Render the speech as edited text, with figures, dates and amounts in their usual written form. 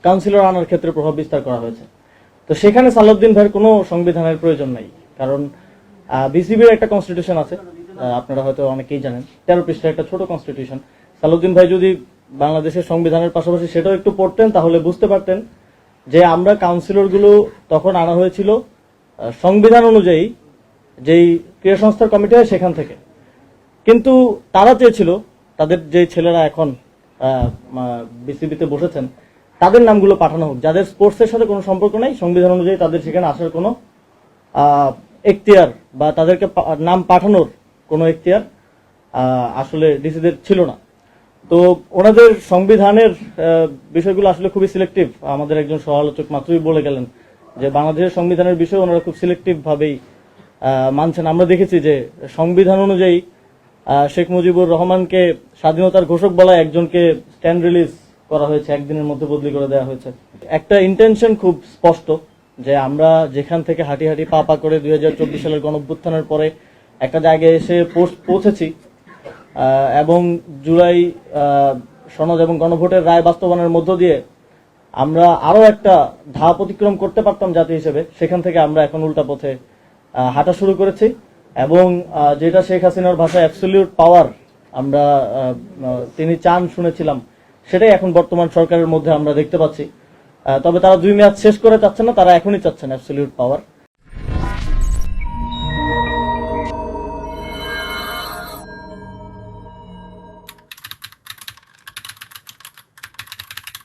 Councillor আনার ক্ষেত্রে প্রভাব বিস্তার করা হয়েছে। তো সেখানে সালাউদ্দিন ভাইয়ের কোনো সংবিধানের প্রয়োজন নাই, কারণ বিসিবির একটা কনস্টিটিউশন আছে, আপনারা হয়তো অনেকেই জানেন, 13 পৃষ্ঠার একটা ছোট কনস্টিটিউশন। সালাউদ্দিন ভাই যদি বাংলাদেশের সংবিধানের পাশাপাশি সেটাও একটু পড়তেন তাহলে বুঝতে পারতেন যে আমরা কাউন্সিলর গুলো তখন আনা হয়েছিল সংবিধান অনুযায়ী যেই ক্রীড়া সংস্থার কমিটি হয় সেখান থেকে। কিন্তু তারা চেয়েছিল তাদের যে ছেলেরা এখন বিসিবিতে বসেছেন তাদের নামগুলো পাঠানো হোক, যাদের স্পোর্টসের সাথে কোনো সম্পর্ক নাই, সংবিধান অনুযায়ী তাদের সেখানে আসার কোনো এখতিয়ার বা তাদেরকে নাম পাঠানোর কোনো এখতিয়ার আসলে ডিসিদের ছিল না। তো ওনাদের সংবিধানের বিষয়গুলো আসলে খুবই সিলেক্টিভ। আমাদের একজন সহ-আলোচক মাত্রই বলে গেলেন যে বাংলাদেশের সংবিধানের বিষয়ে ওনারা খুব সিলেক্টিভ ভাবেই মানছেন। আমরা দেখেছি যে সংবিধান অনুযায়ী শেখ মুজিবুর রহমানকে স্বাধীনতার ঘোষক বলায় একজনকে স্ট্যান্ড রিলিজ করা হয়েছে, একদিনের মধ্যে বদলি করে দেওয়া হয়েছে। একটা ইন্টেনশন খুব স্পষ্ট যে আমরা যেখান থেকে হাঁটি হাঁটি পা পা করে 2024 সালের গণঅভ্যুত্থানের পরে একটা জায়গায় এসে পৌঁছেছি এবং জুলাই সনদ এবং গণভোটের রায় বাস্তবায়নের মধ্য দিয়ে আমরা আরো একটা ধাপ অতিক্রম করতে পারতাম জাতি হিসেবে, সেখান থেকে আমরা এখন উল্টা পথে হাঁটা শুরু করেছি। এবং যেটা শেখ হাসিনার ভাষায় অ্যাবসলিউট পাওয়ার আমরা তিনি চান শুনেছিলাম, সেটাই এখন বর্তমান সরকারের মধ্যে আমরা দেখতে পাচ্ছি। তবে তারা 2 মেয়াদ শেষ করে চাচ্ছেন না, তারা এখনই চাচ্ছেন অ্যাবসলিউট পাওয়ার।